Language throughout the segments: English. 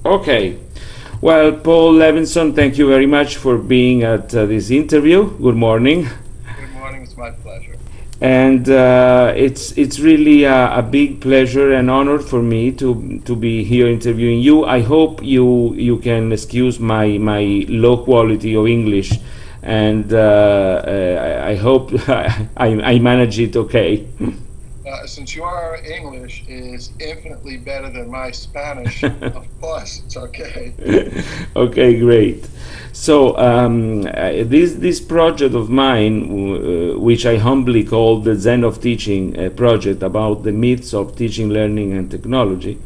Okay. Well, Paul Levinson, thank you very much for being at this interview. Good morning. Good morning. It's my pleasure. And it's really a big pleasure and honor for me to be here interviewing you. I hope you can excuse my low quality of English, and I hope I manage it okay. Since your English is infinitely better than my Spanish, of course, it's okay. Okay, great. So this project of mine, which I humbly call the Zen of Teaching project about the myths of teaching, learning, and technology,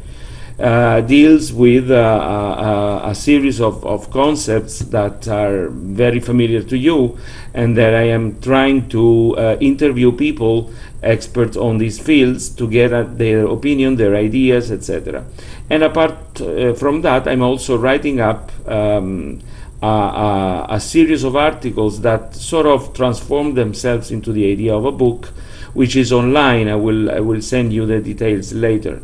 deals with a series of concepts that are very familiar to you, and that I am trying to interview people, experts on these fields, to get at their opinion, their ideas, etc. And apart from that, I'm also writing up a series of articles that sort of transform themselves into the idea of a book, which is online. I will send you the details later.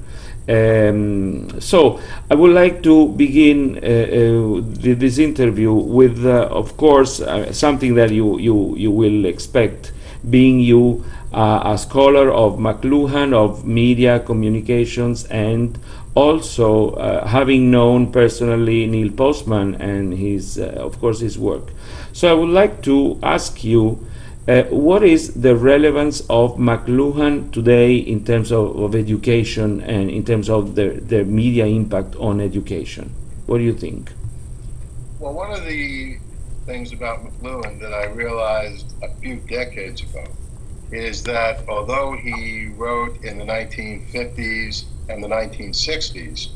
So I would like to begin this interview with, of course, something that you will expect, being you a scholar of McLuhan, of media communications, and also having known personally Neil Postman and his, of course, his work. So I would like to ask you, what is the relevance of McLuhan today in terms of education and in terms of the media impact on education? What do you think? Well, one of the things about McLuhan that I realized a few decades ago is that although he wrote in the 1950s and the 1960s,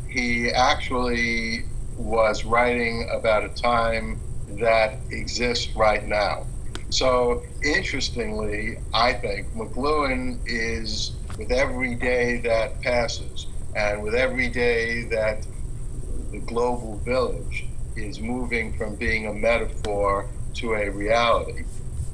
he actually was writing about a time that exists right now. So interestingly, I think McLuhan is, with every day that passes and with every day that the global village is moving from being a metaphor to a reality,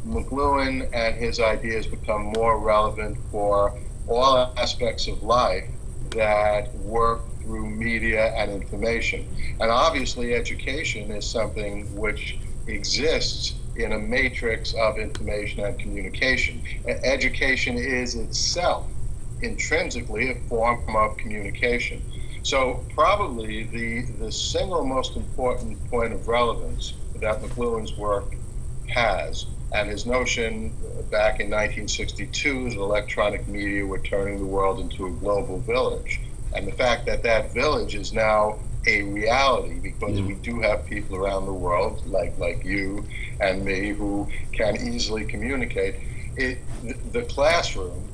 McLuhan and his ideas become more relevant for all aspects of life that work through media and information. And obviously education is something which exists in a matrix of information and communication. Education is itself intrinsically a form of communication. So probably the single most important point of relevance that McLuhan's work has, and his notion back in 1962 that electronic media were turning the world into a global village, and the fact that that village is now a reality because we do have people around the world like you and me who can easily communicate. The classroom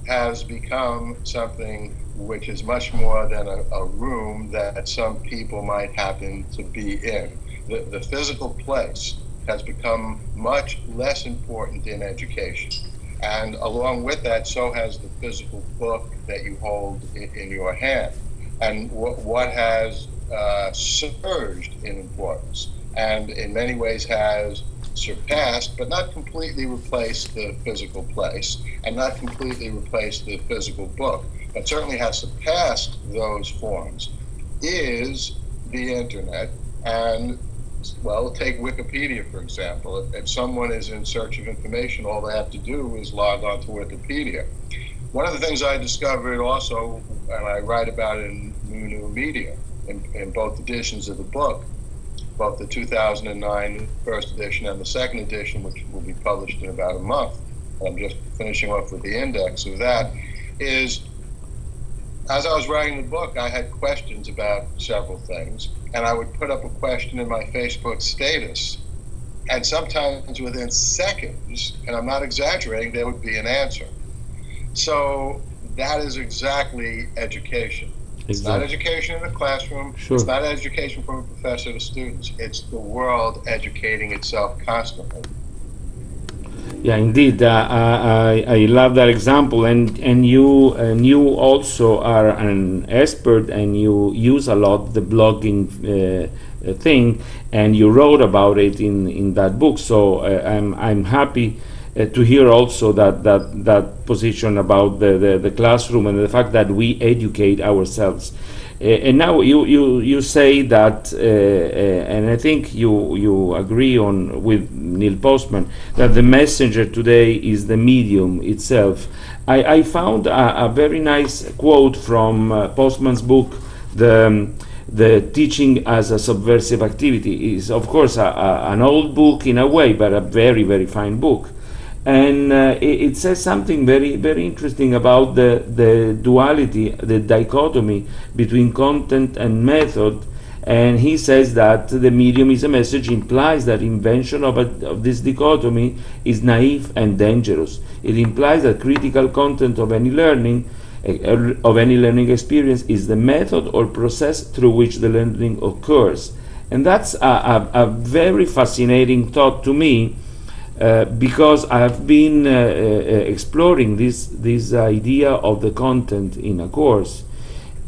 has become something which is much more than a room that some people might happen to be in. The physical place has become much less important in education. And along with that, so has the physical book that you hold in your hand. And what has surged in importance and in many ways has surpassed, but not completely replaced, the physical place and not completely replaced the physical book, but certainly has surpassed those forms, is the internet. And well, take Wikipedia, for example. If someone is in search of information, all they have to do is log on to Wikipedia. One of the things I discovered also, and I write about in New Media, in both editions of the book, both the 2009 first edition and the second edition, which will be published in about a month. I'm just finishing off with the index of that, is as I was writing the book, I had questions about several things, and I would put up a question in my Facebook status, and sometimes within seconds, and I'm not exaggerating, there would be an answer. So that is exactly education. It's not education in the classroom. Sure. It's not education from a professor to students. It's the world educating itself constantly. Yeah, indeed. I love that example, and you also are an expert, and you use a lot the blogging thing, and you wrote about it in that book. So I'm happy to hear also that position about the classroom and the fact that we educate ourselves. And now you say that, and I think you agree on with Neil Postman, that the messenger today is the medium itself. I found a very nice quote from Postman's book, the teaching as a subversive activity. Is of course an old book in a way, but a very, very fine book. And it says something very, very interesting about the duality, the dichotomy between content and method. And he says that the medium is a message implies that invention of this dichotomy is naive and dangerous. It implies that critical content of any learning experience is the method or process through which the learning occurs. And that's a very fascinating thought to me. Because I have been exploring this idea of the content in a course,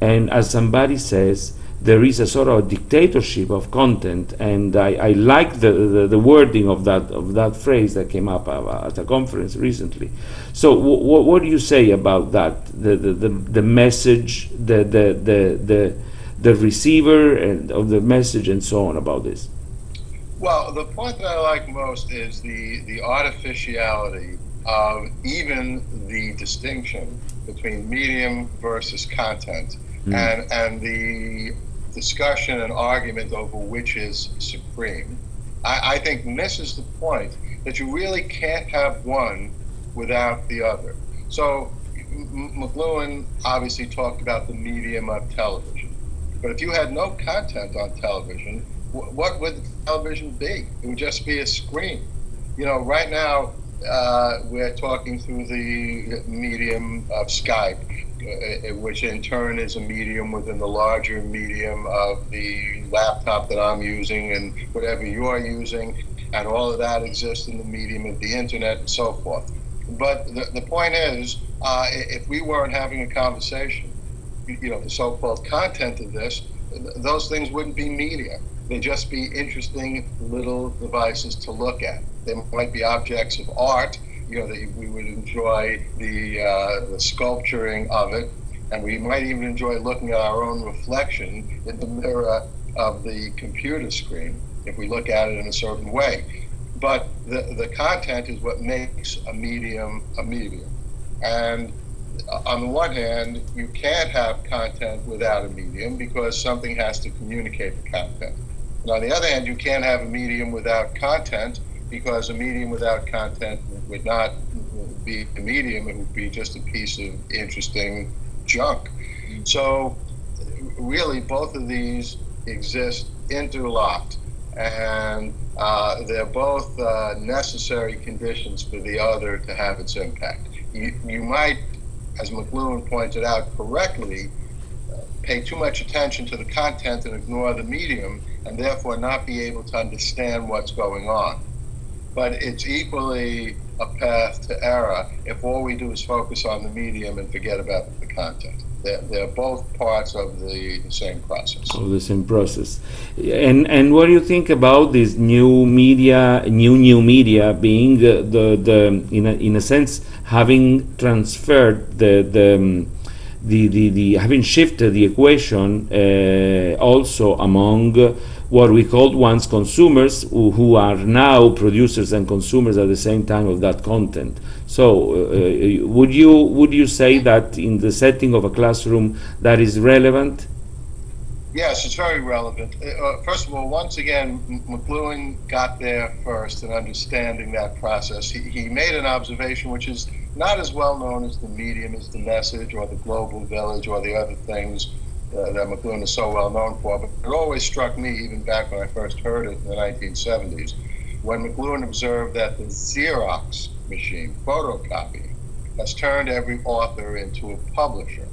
and as somebody says, there is a sort of dictatorship of content, and I like the wording of that phrase that came up at a conference recently. So what do you say about that? The message, the receiver and of the message, and so on about this. Well, the point that I like most is the artificiality of even the distinction between medium versus content, and the discussion and argument over which is supreme. I think misses the point that you really can't have one without the other. So McLuhan obviously talked about the medium of television, but if you had no content on television, what would the television be? It would just be a screen. You know, right now we're talking through the medium of Skype, which in turn is a medium within the larger medium of the laptop that I'm using and whatever you're using, and all of that exists in the medium of the internet and so forth. But the point is, if we weren't having a conversation, you know, the so-called content of this, those things wouldn't be media. They'd just be interesting little devices to look at. They might be objects of art, you know, that we would enjoy the sculpturing of it, and we might even enjoy looking at our own reflection in the mirror of the computer screen if we look at it in a certain way. But the content is what makes a medium a medium. And on the one hand, you can't have content without a medium because something has to communicate the content. And on the other hand, you can't have a medium without content because a medium without content would not be a medium, it would be just a piece of interesting junk. So really both of these exist interlocked, and they're both necessary conditions for the other to have its impact. You might, as McLuhan pointed out correctly, pay too much attention to the content and ignore the medium, and therefore not be able to understand what's going on. But it's equally a path to error if all we do is focus on the medium and forget about the content. They're both parts of the same process. Of the same process. And what do you think about this new media, new media being the in a sense having transferred the having shifted the equation also among what we called once consumers, who are now producers and consumers at the same time of that content. So would you say that in the setting of a classroom that is relevant? Yes, it's very relevant. First of all, once again, McLuhan got there first in understanding that process. He made an observation which is not as well known as the medium, as the message or the global village or the other things that McLuhan is so well known for. But it always struck me, even back when I first heard it in the 1970s, when McLuhan observed that the Xerox machine, photocopying, has turned every author into a publisher.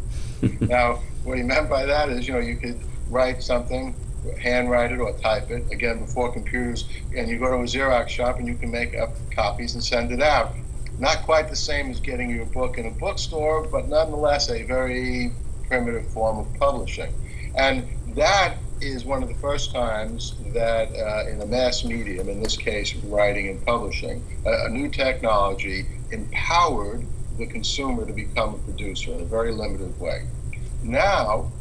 Now, what he meant by that is, you know, you could write something, handwrite it or type it, again, before computers, and you go to a Xerox shop and you can make up copies and send it out. Not quite the same as getting your book in a bookstore, but nonetheless a very primitive form of publishing. And that is one of the first times that in a mass medium, in this case writing and publishing, a new technology empowered the consumer to become a producer in a very limited way. Now,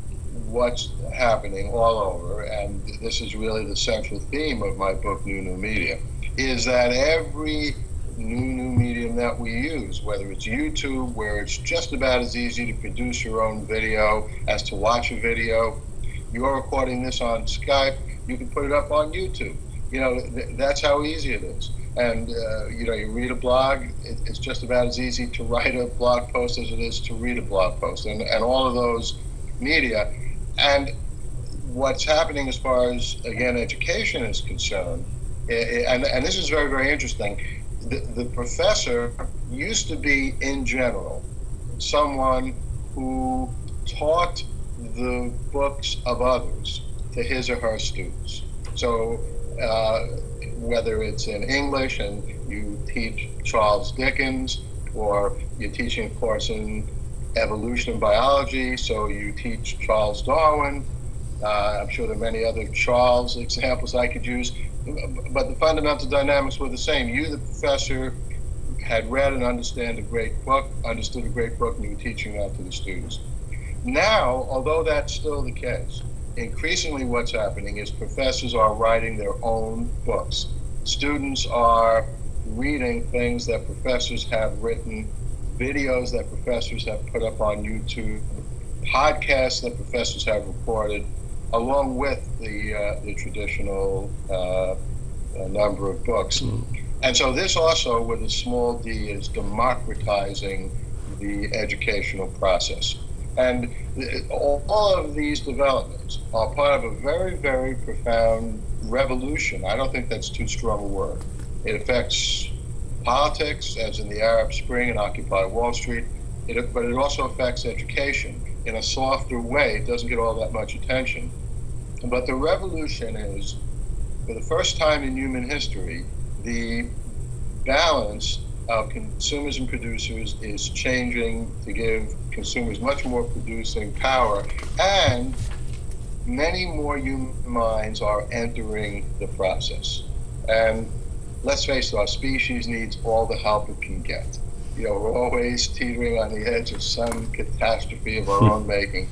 what's happening all over, and this is really the central theme of my book, New Media, is that every new medium that we use, whether it's YouTube, where it's just about as easy to produce your own video as to watch a video. You're recording this on Skype, you can put it up on YouTube. You know, that's how easy it is. And, you know, you read a blog, it's just about as easy to write a blog post as it is to read a blog post, and all of those media. And what's happening as far as, again, education is concerned, and this is very, very interesting, the professor used to be, in general, someone who taught the books of others to his or her students. So whether it's in English and you teach Charles Dickens, or you're teaching a course in evolution and biology, so you teach Charles Darwin. I'm sure there are many other Charles examples I could use, but the fundamental dynamics were the same. You, the professor, had read and understood a great book, and you were teaching that to the students. Now, although that's still the case, increasingly what's happening is professors are writing their own books. Students are reading things that professors have written, videos that professors have put up on YouTube, podcasts that professors have recorded, along with the traditional number of books. And so this also, with a small d, is democratizing the educational process. And all of these developments are part of a very, very profound revolution. I don't think that's too strong a word. It affects politics, as in the Arab Spring and Occupy Wall Street, but it also affects education in a softer way. It doesn't get all that much attention. But the revolution is, for the first time in human history, the balance of consumers and producers is changing to give consumers much more producing power, and many more human minds are entering the process. And let's face it, our species needs all the help it can get. You know, we're always teetering on the edge of some catastrophe of our own making.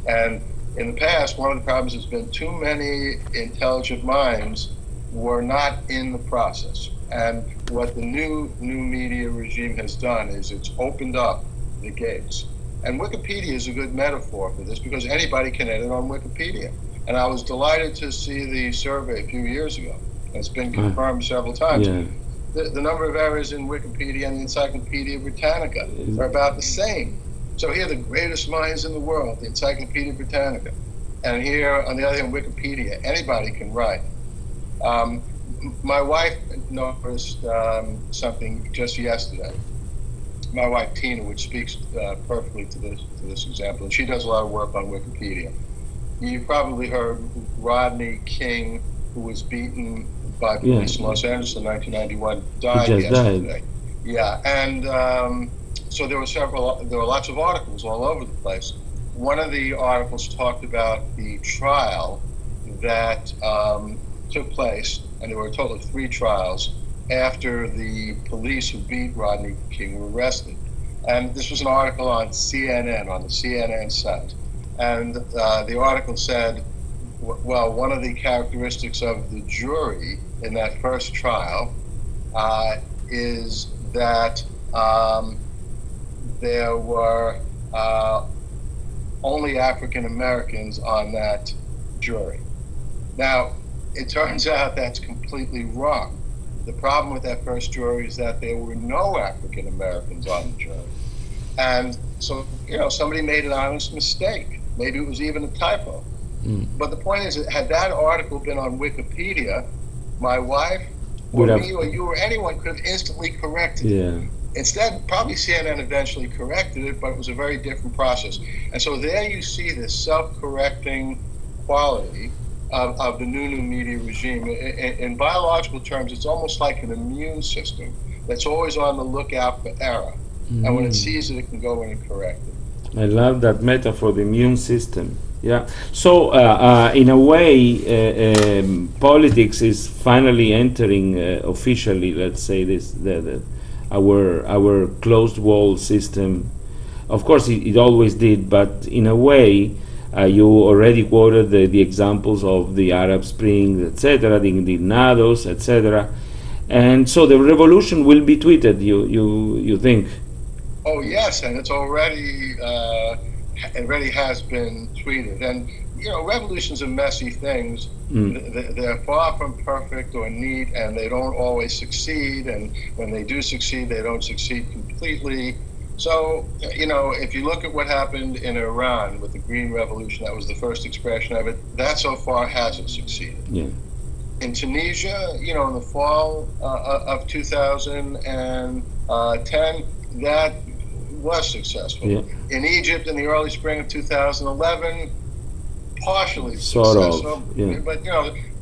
And in the past, one of the problems has been too many intelligent minds were not in the process. And what the new media regime has done is it's opened up the gates. And Wikipedia is a good metaphor for this, because anybody can edit on Wikipedia. And I was delighted to see the survey a few years ago. It's been confirmed several times. Yeah. The number of errors in Wikipedia and the Encyclopedia Britannica are about the same. So here are the greatest minds in the world, the Encyclopedia Britannica. And here, on the other hand, Wikipedia, anybody can write. My wife noticed something just yesterday. My wife, Tina, which speaks perfectly to this example, and she does a lot of work on Wikipedia. You probably heard Rodney King, who was beaten by police in Los Angeles in 1991, died yesterday. Yeah, and so there were lots of articles all over the place. One of the articles talked about the trial that took place, and there were a total of 3 trials, after the police who beat Rodney King were arrested. And this was an article on CNN, on the CNN site. And the article said, well, one of the characteristics of the jury in that first trial is that there were only African Americans on that jury. Now, it turns out that's completely wrong. The problem with that first jury is that there were no African Americans on the jury. And so, you know, somebody made an honest mistake. Maybe it was even a typo. But the point is, had that article been on Wikipedia, my wife, or me, or you, or anyone could have instantly corrected it. Instead, probably CNN eventually corrected it, but it was a very different process. And so there you see this self-correcting quality of the new media regime. In biological terms, it's almost like an immune system that's always on the lookout for error. And when it sees it, it can go in and correct it. I love that metaphor, the immune system. Yeah. So, in a way, politics is finally entering officially. Let's say this our closed wall system. Of course, it always did, but in a way, you already quoted the examples of the Arab Spring, etc., the indignados, etc., and so the revolution will be tweeted. You think? Oh yes, and it's already already has been tweeted. And revolutions are messy things. They're far from perfect or neat, and they don't always succeed. And when they do succeed, they don't succeed completely. So, if you look at what happened in Iran with the Green Revolution, that was the first expression of it. That so far hasn't succeeded. Yeah. In Tunisia, in the fall of 2010, that was successful. Yeah. In Egypt, in the early spring of 2011, partially Sort successful. of, yeah. But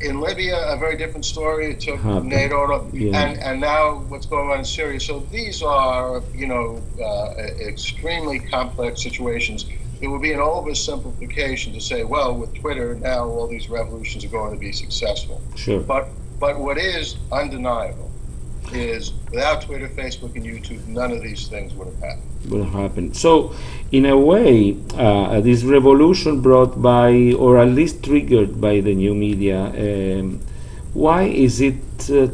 in Libya, a very different story. It took Happened. NATO to, Yeah. and now what's going on in Syria. So these are extremely complex situations. It would be an oversimplification to say, well, with Twitter now all these revolutions are going to be successful. Sure. But what is undeniable is without Twitter, Facebook, and YouTube, none of these things would have happened. Will happen. So, in a way, this revolution brought by, or at least triggered by the new media, why is it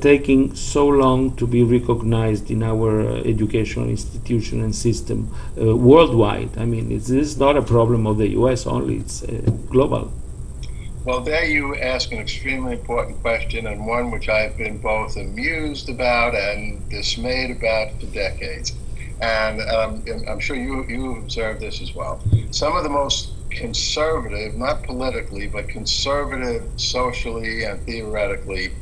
taking so long to be recognized in our educational institution and system worldwide? I mean, this is not a problem of the US only, it's global. Well, there you ask an extremely important question, and one which I've been both amused about and dismayed about for decades. And I'm sure you've observed this as well. Some of the most conservative, not politically, but conservative socially and theoretically,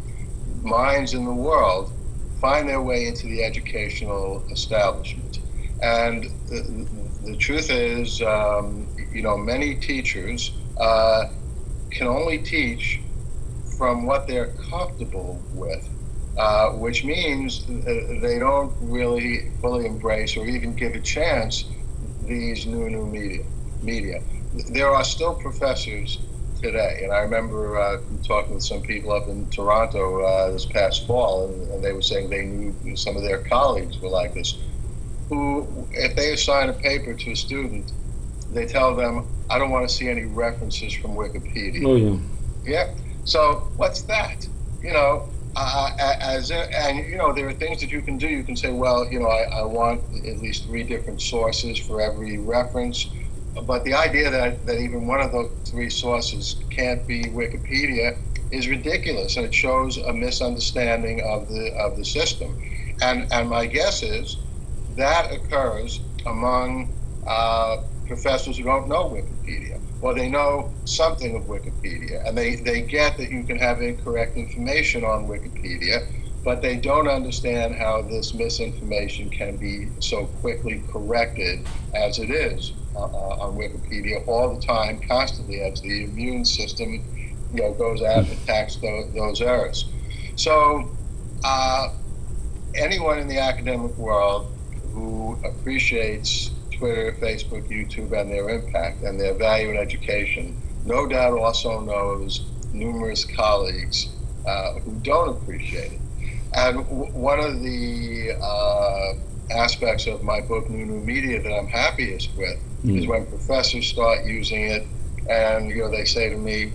minds in the world find their way into the educational establishment. And the truth is, many teachers can only teach from what they're comfortable with, which means they don't really fully embrace or even give a chance these new media. There are still professors today, and I remember talking with some people up in Toronto this past fall, and they were saying they knew some of their colleagues were like this, who, if they assign a paper to a student, they tell them, I don't want to see any references from Wikipedia. Oh, yeah. Yeah. So what's that? There are things that you can do. You can say, well, I want at least 3 different sources for every reference. But the idea that even one of those 3 sources can't be Wikipedia is ridiculous, and it shows a misunderstanding of the system. And my guess is that occurs among professors who don't know Wikipedia, or they know something of Wikipedia, and they get that you can have incorrect information on Wikipedia, but they don't understand how this misinformation can be so quickly corrected as it is on Wikipedia all the time, constantly, as the immune system goes out and attacks those errors. So anyone in the academic world who appreciates Twitter, Facebook, YouTube, and their impact and their value in education, no doubt also knows numerous colleagues who don't appreciate it. And one of the aspects of my book, New Media, that I'm happiest with is when professors start using it, and they say to me,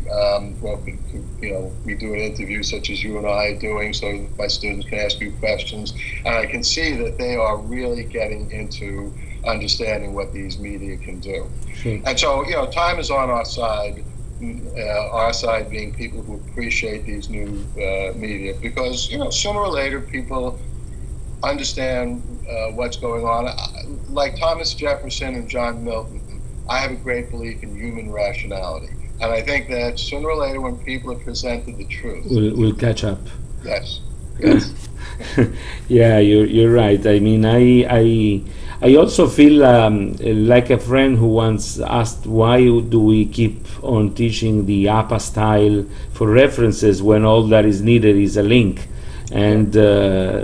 we do an interview such as you and I are doing, so my students can ask you questions, and I can see that they are really getting into understanding what these media can do. Sure. And so, time is on our side being people who appreciate these new media, because, sooner or later people understand what's going on. Like Thomas Jefferson and John Milton, I have a great belief in human rationality. And I think that sooner or later when people are presented the truth, we'll catch up. Yes. Yeah, you're right. I mean, I also feel like a friend who once asked, why do we keep on teaching the APA style for references when all that is needed is a link? And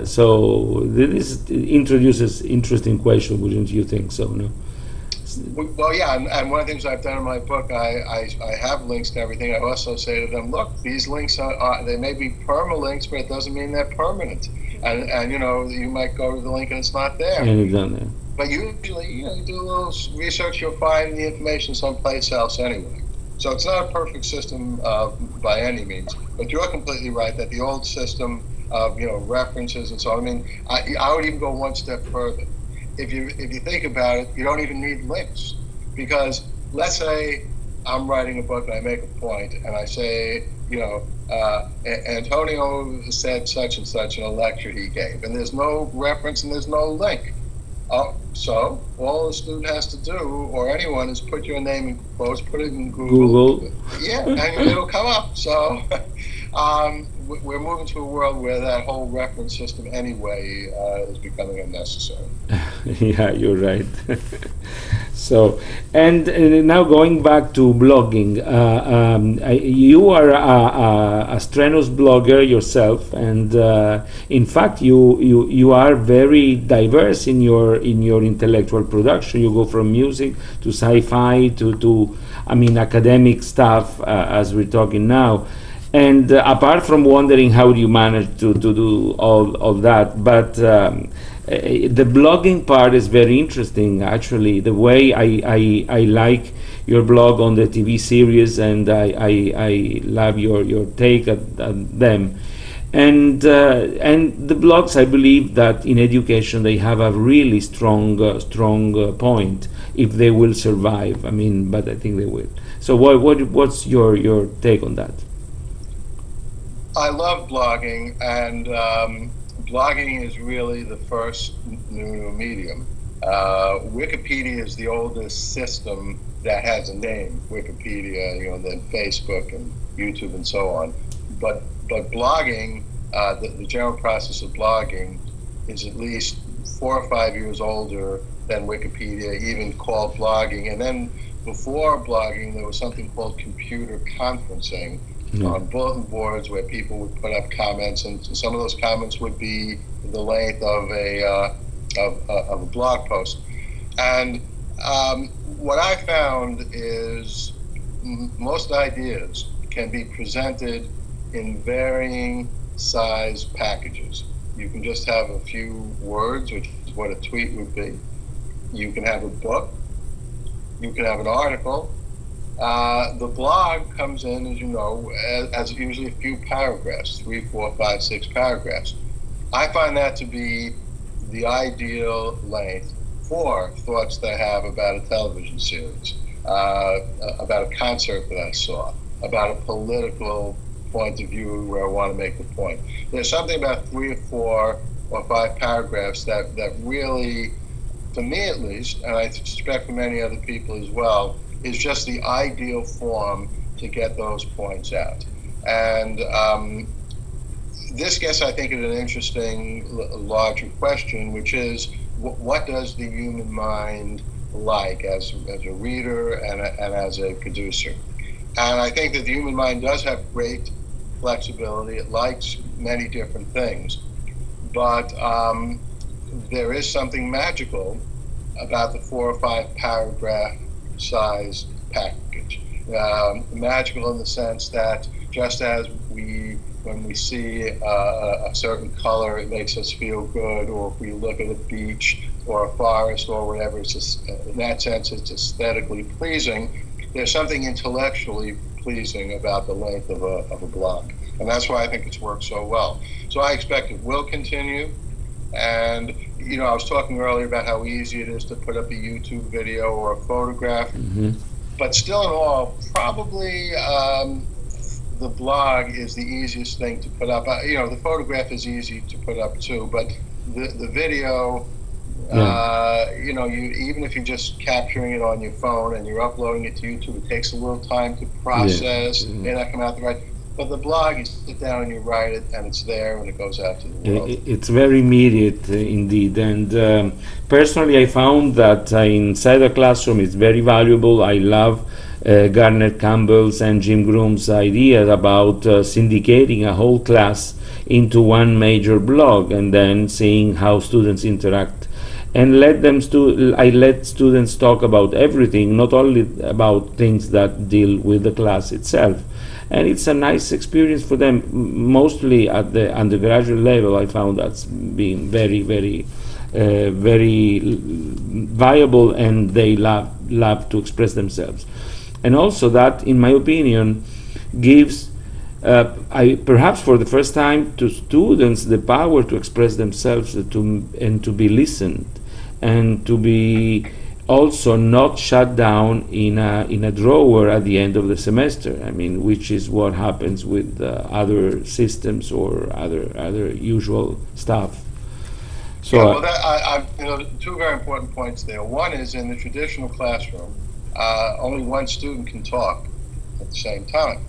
so this introduces interesting question, wouldn't you think so? No. Well, yeah, and one of the things I've done in my book, I have links to everything. I also say to them, look, these links they may be permalinks, but it doesn't mean they're permanent. And you might go to the link and it's not there. But usually, you do a little research, you'll find the information someplace else anyway. So it's not a perfect system by any means. But you're completely right that the old system of references and so on. I mean, I would even go one step further. If you think about it, you don't even need links, because let's say I'm writing a book and I make a point and I say, Antonio said such and such in a lecture he gave, and there's no reference and there's no link. So all the student has to do, or anyone, is put your name in quotes, put it in Google. Yeah, and it'll come up. So we're moving to a world where that whole reference system anyway is becoming unnecessary. Yeah, you're right. So, and now going back to blogging, you are a strenuous blogger yourself, and in fact, you are very diverse in your intellectual production. You go from music to sci-fi to academic stuff, as we're talking now. And apart from wondering how you manage to do all that, but the blogging part is very interesting, actually. The way I like your blog on the TV series, and I love your take at them. And the blogs, I believe that in education they have a really strong point if they will survive. But I think they will. So what's your take on that? I love blogging, and blogging is really the first new medium. Wikipedia is the oldest system that has a name, Wikipedia, and then Facebook and YouTube and so on. But blogging, the general process of blogging, is at least 4 or 5 years older than Wikipedia, even called blogging. And then before blogging, there was something called computer conferencing. On bulletin boards where people would put up comments, and some of those comments would be the length of a blog post. And what I found is most ideas can be presented in varying size packages. You can just have a few words, which is what a tweet would be. You can have a book. You can have an article. The blog comes in, as you know, as usually a few paragraphs, 3, 4, 5, 6 paragraphs. I find that to be the ideal length for thoughts that I have about a television series, about a concert that I saw, about a political point of view where I want to make a point. There's something about 3 or 4 or 5 paragraphs that really, for me at least, and I suspect for many other people as well, is just the ideal form to get those points out. And this gets, I think, at an interesting larger question, which is, what does the human mind like as a reader and as a producer? And I think that the human mind does have great flexibility. It likes many different things. But there is something magical about the 4 or 5 paragraph size package. Magical in the sense that just as when we see a certain color, it makes us feel good, or if we look at a beach or a forest or whatever, it's just, in that sense, it's aesthetically pleasing. There's something intellectually pleasing about the length of a blog, and that's why I think it's worked so well. So I expect it will continue. And I was talking earlier about how easy it is to put up a YouTube video or a photograph, but still in all, probably the blog is the easiest thing to put up. The photograph is easy to put up too, but the video, even if you're just capturing it on your phone and you're uploading it to YouTube, it takes a little time to process. It may not come out the right. But the blog, you sit down and you write it, and it's there when it goes out to the world. It's very immediate, indeed. And personally, I found that inside the classroom it's very valuable. I love Garner Campbell's and Jim Groom's idea about syndicating a whole class into one major blog and then seeing how students interact. and I let students talk about everything, not only about things that deal with the class itself. And it's a nice experience for them. Mostly at the undergraduate level, I found that's being very, very, very viable, and they love to express themselves. And also that, in my opinion, gives perhaps for the first time to students the power to express themselves, and to be listened, and to be also not shut down in a drawer at the end of the semester. I mean, which is what happens with other systems or other usual stuff. So yeah, well, two very important points there. One is, in the traditional classroom, only one student can talk at the same time.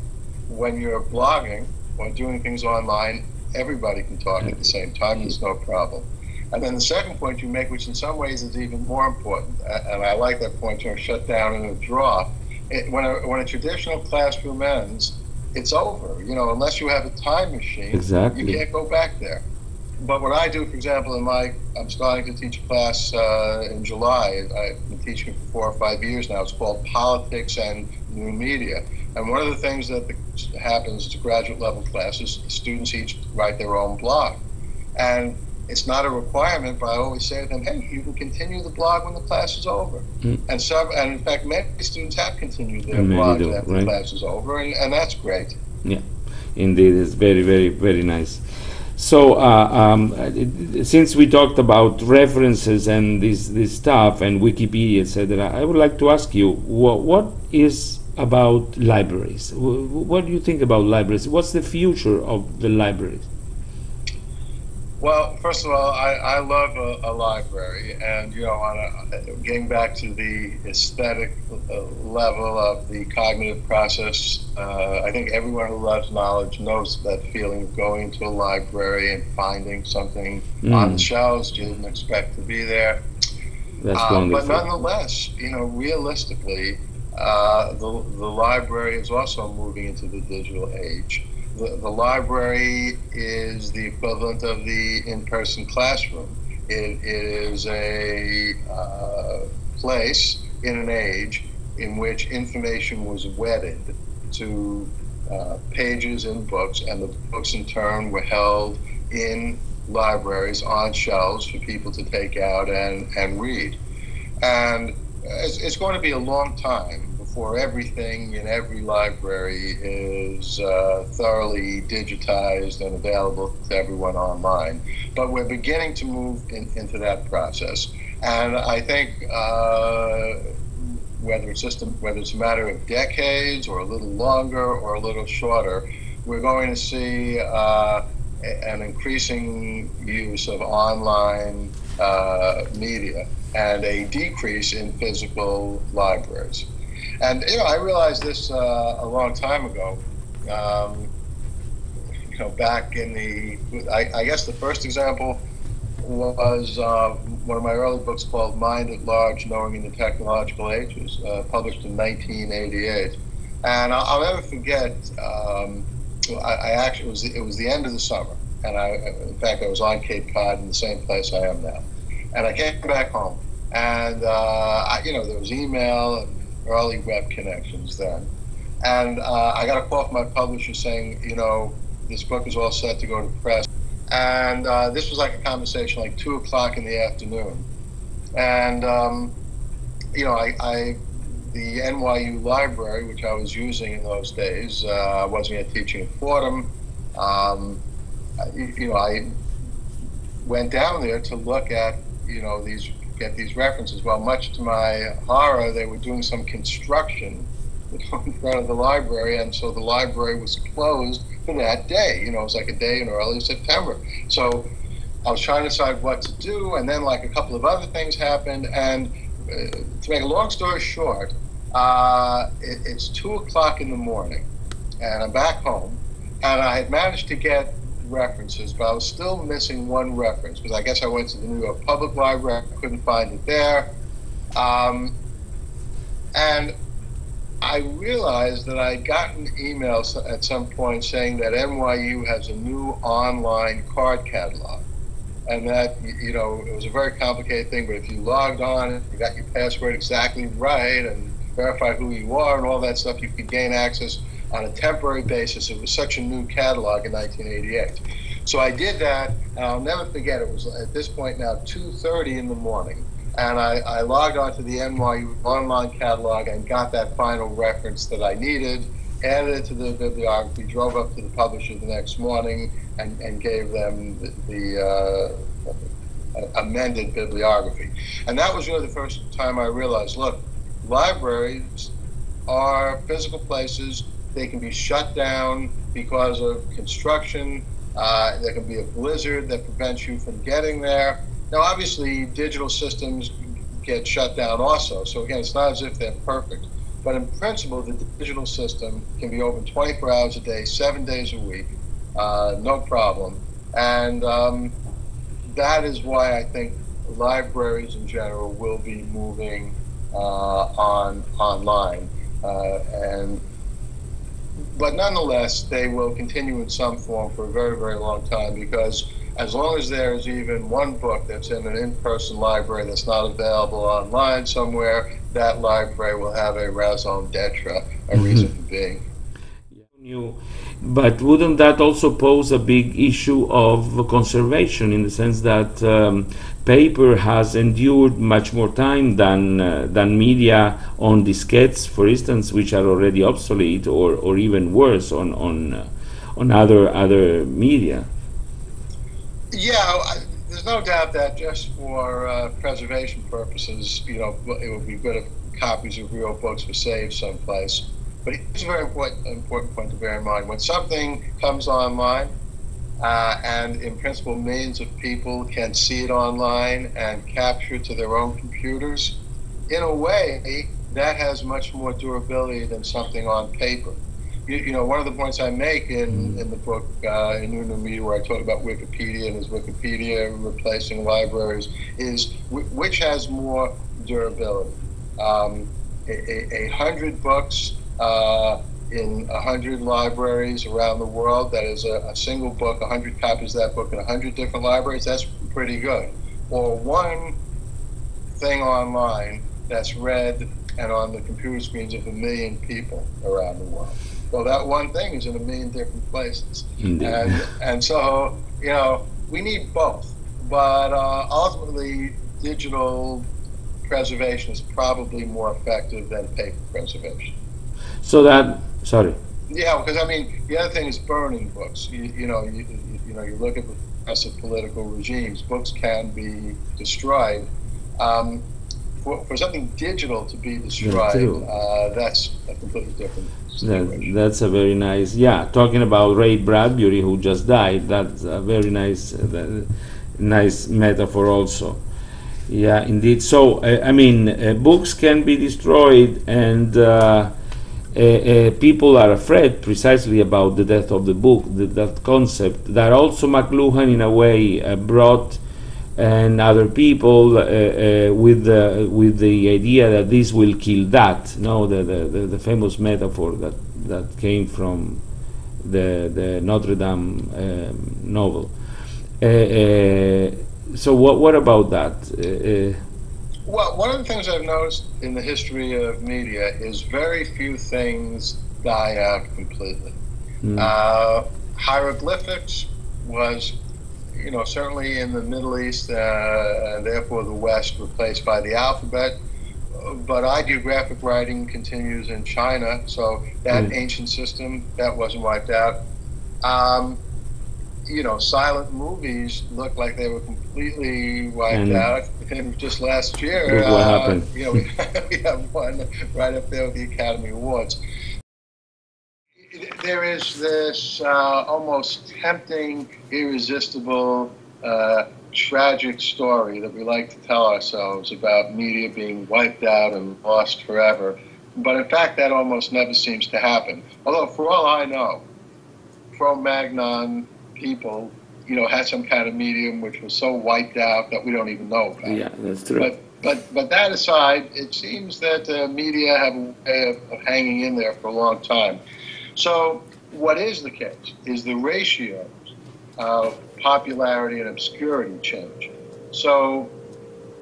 When you're blogging or doing things online, everybody can talk at the same time. There's no problem. And then the second point you make, which in some ways is even more important, and I like that point, shut down in a drawer. When a traditional classroom ends, it's over. Unless you have a time machine, exactly, you can't go back there. But what I do, for example, I'm starting to teach a class in July. I've been teaching for 4 or 5 years now. It's called Politics and New Media. And one of the things that happens to graduate level classes, students each write their own blog. And it's not a requirement, but I always say to them, hey, you can continue the blog when the class is over. And in fact, many students have continued their blogs after the class is over, and that's great. Yeah, indeed, it's very, very, very nice. So since we talked about references and this stuff and Wikipedia, etc., I would like to ask you, what is about libraries? What do you think about libraries? What's the future of the libraries? Well, first of all, I love a library, and getting back to the aesthetic level of the cognitive process, I think everyone who loves knowledge knows that feeling of going to a library and finding something on the shelves you didn't expect to be there. That's wonderful. But nonetheless, realistically, the library is also moving into the digital age. The library is the equivalent of the in-person classroom. It is a place in an age in which information was wedded to pages in books, and the books in turn were held in libraries on shelves for people to take out and read. And it's going to be a long time before everything in every library is thoroughly digitized and available to everyone online. But we're beginning to move into that process. And I think whether it's a matter of decades or a little longer or a little shorter, we're going to see an increasing use of online media and a decrease in physical libraries. And I realized this a long time ago. Back in I guess the first example was one of my early books called Mind at Large: Knowing in the Technological Ages, published in 1988. And I'll never forget. It was the end of the summer, and in fact I was on Cape Cod in the same place I am now, and I came back home, and there was email and early web connections then. And I got a call from my publisher saying, this book is all set to go to press. And this was like a conversation like 2 o'clock in the afternoon. And, the NYU library, which I was using in those days, I wasn't yet teaching at Fordham. I went down there to look at, get these references. Well, much to my horror, they were doing some construction in front of the library, and so the library was closed for that day. It was like a day in early September. So I was trying to decide what to do, and then like a couple of other things happened, and to make a long story short, it's 2 o'clock in the morning, and I'm back home, and I had managed to get references, but I was still missing one reference, because I guess I went to the New York Public Library, I couldn't find it there, and I realized that I'd gotten emails at some point saying that NYU has a new online card catalog, and that, you know, it was a very complicated thing, but if you logged on, you got your password exactly right and verified who you are and all that stuff, you could gain access on a temporary basis. It was such a new catalog in 1988. So I did that, and I'll never forget, it was at this point now 2:30 in the morning, and I logged on to the NYU online catalog and got that final reference that I needed, added it to the bibliography, drove up to the publisher the next morning, and gave them the amended bibliography. And that was really the first time I realized, look, libraries are physical places. They can be shut down because of construction. There can be a blizzard that prevents you from getting there. Now, obviously, digital systems get shut down also. So again, it's not as if they're perfect. But in principle, the digital system can be open 24 hours a day, 7 days a week, no problem. And that is why I think libraries in general will be moving online. But nonetheless, they will continue in some form for a very, very long time, because as long as there is even one book that's in an in-person library that's not available online somewhere, that library will have a raison d'etre, a reason for being. But wouldn't that also pose a big issue of conservation, in the sense that paper has endured much more time than media on diskettes, for instance, which are already obsolete, or even worse on other media? Yeah, there's no doubt that just for preservation purposes, you know, it would be good if copies of real books were saved someplace. But it's a very important point to bear in mind. When something comes online, and in principle millions of people can see it online and capture it to their own computers, in a way, that has much more durability than something on paper. You know, one of the points I make in the book, in New Media, where I talk about Wikipedia and is Wikipedia replacing libraries, is which has more durability? 100 books in 100 libraries around the world, that is a single book, 100 copies of that book in 100 different libraries, that's pretty good. Or one thing online that's read and on the computer screens of 1 million people around the world. Well, that one thing is in 1 million different places. And so, you know, we need both. But ultimately, digital preservation is probably more effective than paper preservation. So that, sorry. Yeah, because I mean, the other thing is burning books. You know, you look at progressive political regimes, books can be destroyed. For something digital to be destroyed, that's a completely different situation. That's a very nice, talking about Ray Bradbury, who just died, that's a very nice metaphor also. Yeah, indeed. So, I mean, books can be destroyed, and people are afraid precisely about the death of the book, that concept that also McLuhan in a way brought, and other people with the idea that this will kill that. No, the famous metaphor that came from the Notre Dame novel. So what about that? Well, one of the things I've noticed in the history of media is very few things die out completely. Hieroglyphics was, you know, certainly in the Middle East, and therefore the West, replaced by the alphabet. But ideographic writing continues in China, so that ancient system, that wasn't wiped out. You know, silent movies look like they were completely wiped out. And just last year, what happened? You know, we have one right up there with the Academy Awards. There is this almost tempting, irresistible, tragic story that we like to tell ourselves about media being wiped out and lost forever. But in fact, that almost never seems to happen. Although, for all I know, Cro-Magnon people, you know, had some kind of medium which was so wiped out that we don't even know about. Yeah, that's true. But that aside, it seems that media have a way of hanging in there for a long time. So what is the case is the ratios of popularity and obscurity change. So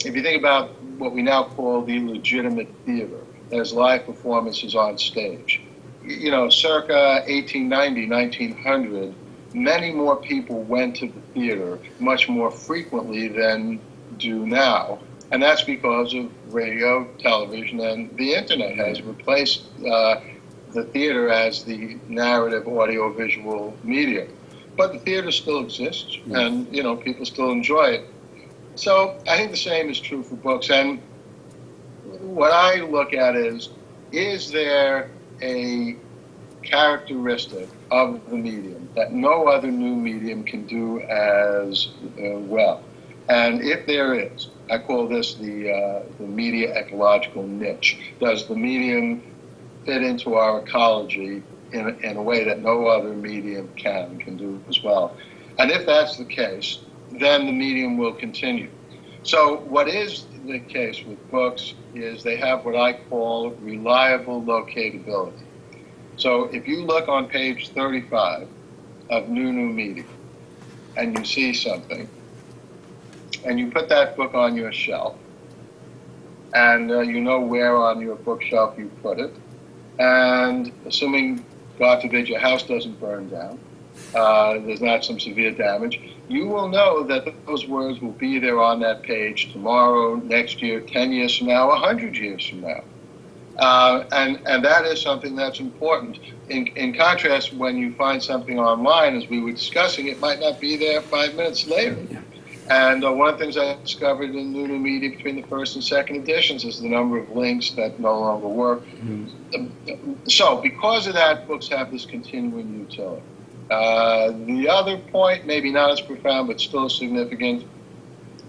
if you think about what we now call the legitimate theater, there's live performances on stage. You know, circa 1890, 1900, many more people went to the theater much more frequently than do now. And that's because of radio, television, and the internet has replaced the theater as the narrative audiovisual medium. But the theater still exists, and, you know, people still enjoy it. So I think the same is true for books. And what I look at is there a characteristic of the medium that no other new medium can do as well? And if there is, I call this the media ecological niche. Does the medium fit into our ecology in a way that no other medium can do as well? And if that's the case, then the medium will continue. So what is the case with books is they have what I call reliable locatability. So if you look on page 35 of New Media and you see something, and you put that book on your shelf, and you know where on your bookshelf you put it, and assuming, God forbid, your house doesn't burn down, there's not some severe damage, you will know that those words will be there on that page tomorrow, next year, 10 years from now, 100 years from now. And that is something that's important. In contrast, when you find something online, as we were discussing, it might not be there 5 minutes later. And one of the things I discovered in New Media between the first and second editions is the number of links that no longer work. So because of that, books have this continuing utility. The other point, maybe not as profound, but still significant,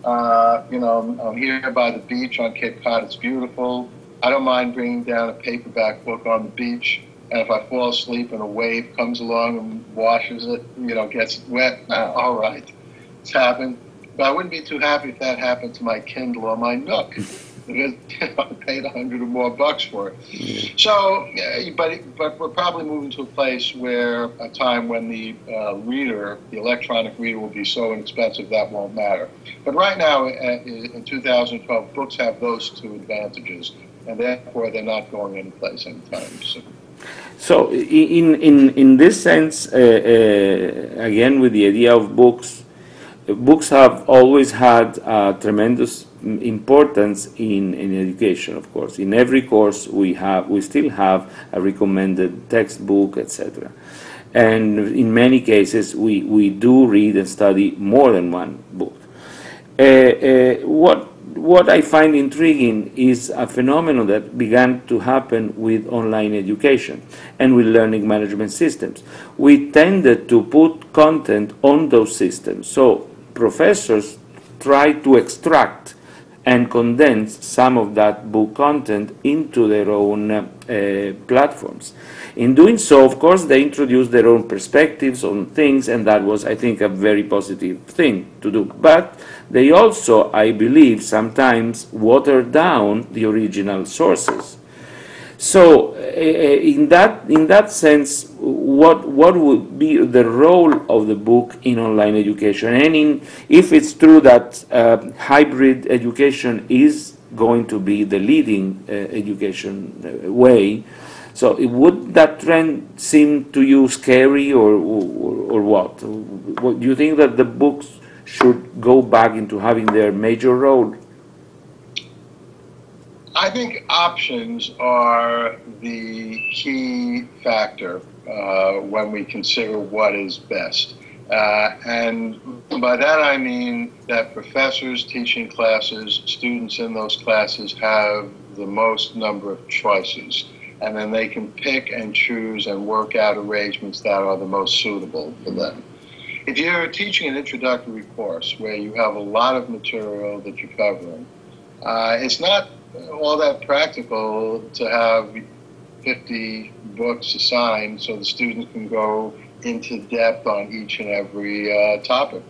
you know, I'm here by the beach on Cape Cod. It's beautiful. I don't mind bringing down a paperback book on the beach. And if I fall asleep and a wave comes along and washes it, you know, gets wet, all right, it's happened. But I wouldn't be too happy if that happened to my Kindle or my Nook, because, you know, I paid $100 or more for it. So, but we're probably moving to a place where a time when the reader, the electronic reader, will be so inexpensive that won't matter. But right now, in 2012, books have those two advantages, and therefore they're not going anyplace anytime soon. So, in this sense, again, with the idea of books, books have always had tremendous importance in education, of course. In every course we still have a recommended textbook, etc. And in many cases we do read and study more than one book. What I find intriguing is a phenomenon that began to happen with online education and with learning management systems. We tended to put content on those systems. So professors try to extract and condense some of that book content into their own platforms. In doing so, of course, they introduce their own perspectives on things, and that was, I think, a very positive thing to do. But they also, I believe, sometimes water down the original sources. So, in that sense, what would be the role of the book in online education? And if it's true that hybrid education is going to be the leading education way, so would that trend seem to you scary, or what? Do you think that the books should go back into having their major role? I think options are the key factor when we consider what is best. And by that I mean that professors teaching classes, students in those classes have the most number of choices. And then they can pick and choose and work out arrangements that are the most suitable for them. If you're teaching an introductory course where you have a lot of material that you're covering, it's not all that practical to have 50 books assigned so the students can go into depth on each and every topic.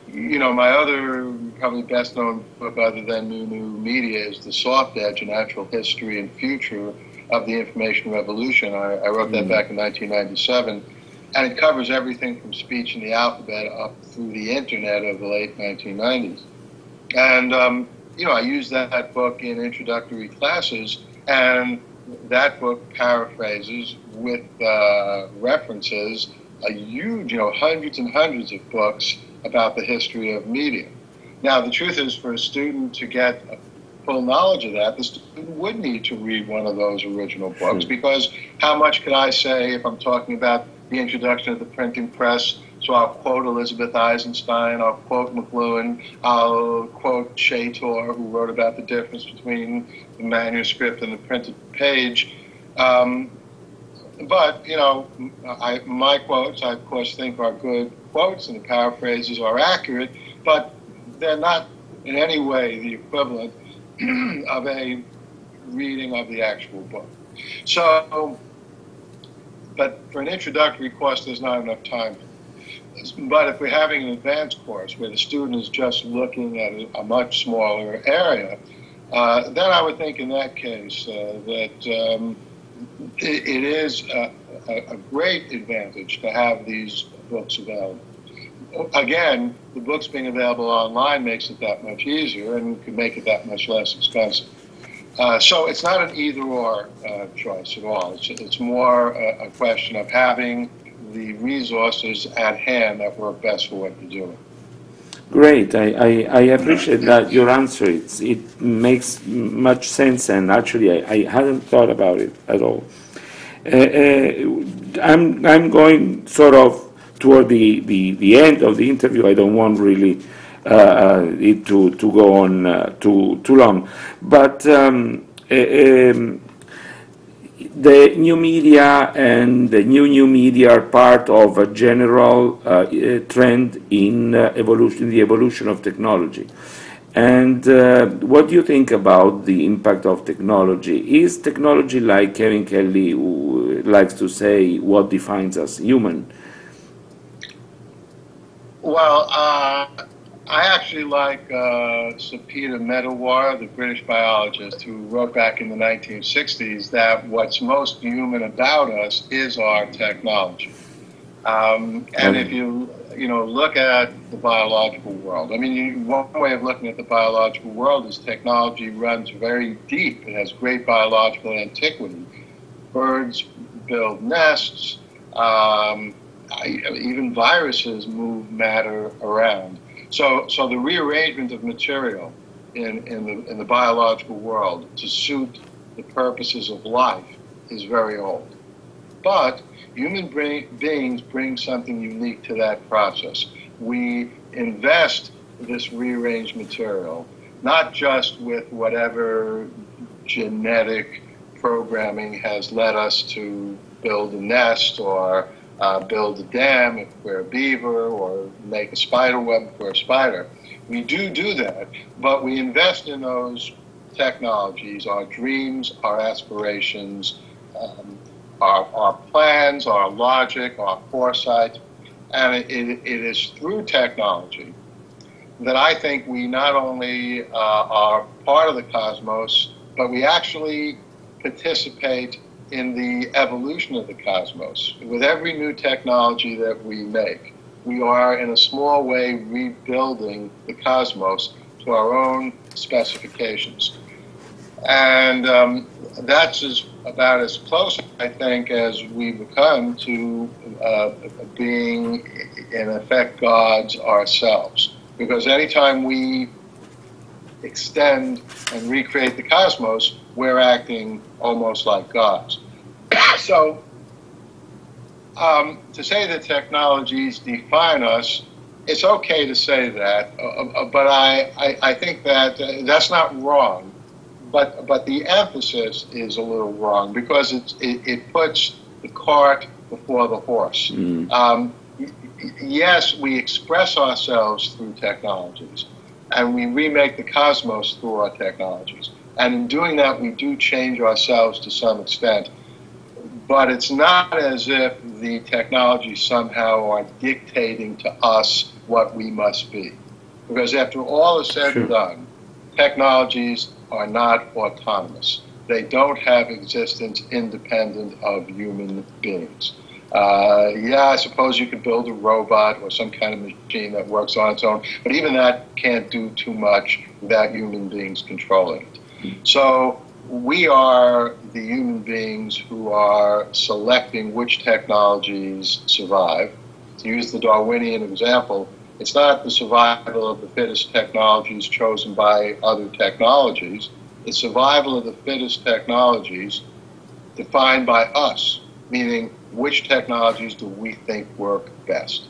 You know, my other, probably best known book other than New Media is The Soft Edge, A Natural History and Future of the Information Revolution. I wrote that back in 1997. And it covers everything from speech and the alphabet up through the internet of the late 1990s. And, I use that book in introductory classes, and that book paraphrases with references a huge, hundreds and hundreds of books about the history of media. Now, the truth is, for a student to get full knowledge of that, the student would need to read one of those original books, because how much could I say if I'm talking about the introduction of the printing press? So I'll quote Elizabeth Eisenstein, I'll quote McLuhan, I'll quote Shator, who wrote about the difference between the manuscript and the printed page. But, my quotes, I of course think are good quotes, and the paraphrases are accurate, but they're not in any way the equivalent of a reading of the actual book. So, but for an introductory course, there's not enough time. But if we're having an advanced course where the student is just looking at a much smaller area, then I would think in that case that it is a great advantage to have these books available. Again, the books being available online makes it that much easier and can make it that much less expensive. So it's not an either-or choice at all. It's more a question of having the resources at hand that work best for what you're doing. Great. I appreciate that your answer. It makes much sense, and actually I hadn't thought about it at all. I'm going sort of toward the end of the interview. I don't want really it to go on too long, but the new media and the new media are part of a general trend in the evolution of technology. And what do you think about the impact of technology? Is technology, like Kevin Kelly who likes to say, what defines us human? Well, I actually like Sir Peter Medawar, the British biologist, who wrote back in the 1960s that what's most human about us is our technology. And if you look at the biological world, I mean, one way of looking at the biological world is technology runs very deep. It has great biological antiquity. Birds build nests. Even viruses move matter around. So the rearrangement of material in the biological world to suit the purposes of life is very old. But human beings bring something unique to that process. We invest this rearranged material, not just with whatever genetic programming has led us to build a nest or build a dam if we're a beaver, or make a spider web if we're a spider. We do that, but we invest in those technologies, our dreams, our aspirations, our plans, our logic, our foresight, and it is through technology that I think we not only are part of the cosmos, but we actually participate in the evolution of the cosmos. With every new technology that we make, we are in a small way rebuilding the cosmos to our own specifications. And that's about as close, I think, as we become to being, in effect, gods ourselves. Because anytime we extend and recreate the cosmos, we're acting almost like gods. So, to say that technologies define us, it's okay to say that, but I think that that's not wrong. But the emphasis is a little wrong, because it puts the cart before the horse. Yes, we express ourselves through technologies, and we remake the cosmos through our technologies. And in doing that, we do change ourselves to some extent. But it's not as if the technologies somehow are dictating to us what we must be. Because after all is said and done, technologies are not autonomous. They don't have existence independent of human beings. Yeah, I suppose you could build a robot or some kind of machine that works on its own, but even that can't do too much without human beings controlling it. So we are the human beings who are selecting which technologies survive. To use the Darwinian example, it's not the survival of the fittest technologies chosen by other technologies. It's survival of the fittest technologies defined by us, meaning which technologies do we think work best.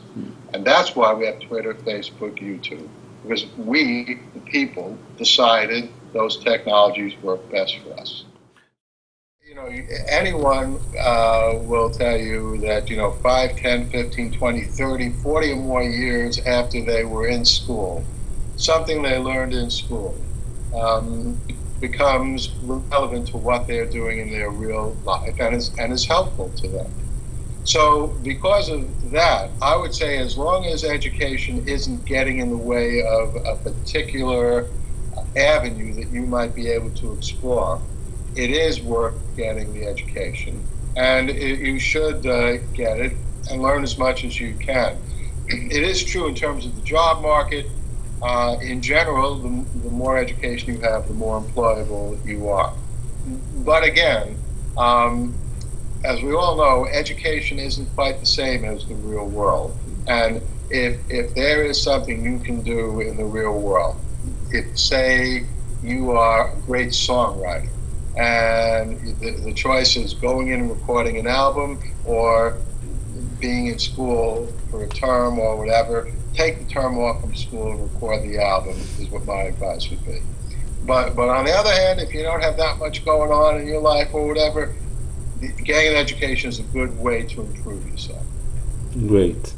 And that's why we have Twitter, Facebook, YouTube, because we, the people, decided those technologies work best for us. You know, anyone will tell you that, 5, 10, 15, 20, 30, 40 or more years after they were in school, something they learned in school becomes relevant to what they're doing in their real life and is helpful to them. So because of that, I would say as long as education isn't getting in the way of a particular avenue that you might be able to explore, it is worth getting the education. And you should get it and learn as much as you can. It is true in terms of the job market. In general, the more education you have, the more employable you are. But again, as we all know, education isn't quite the same as the real world. And if there is something you can do in the real world, if, say, you are a great songwriter, and the choice is going in and recording an album or being in school for a term or whatever, take the term off from school and record the album is what my advice would be. But on the other hand, if you don't have that much going on in your life or whatever, getting an education is a good way to improve yourself. Great.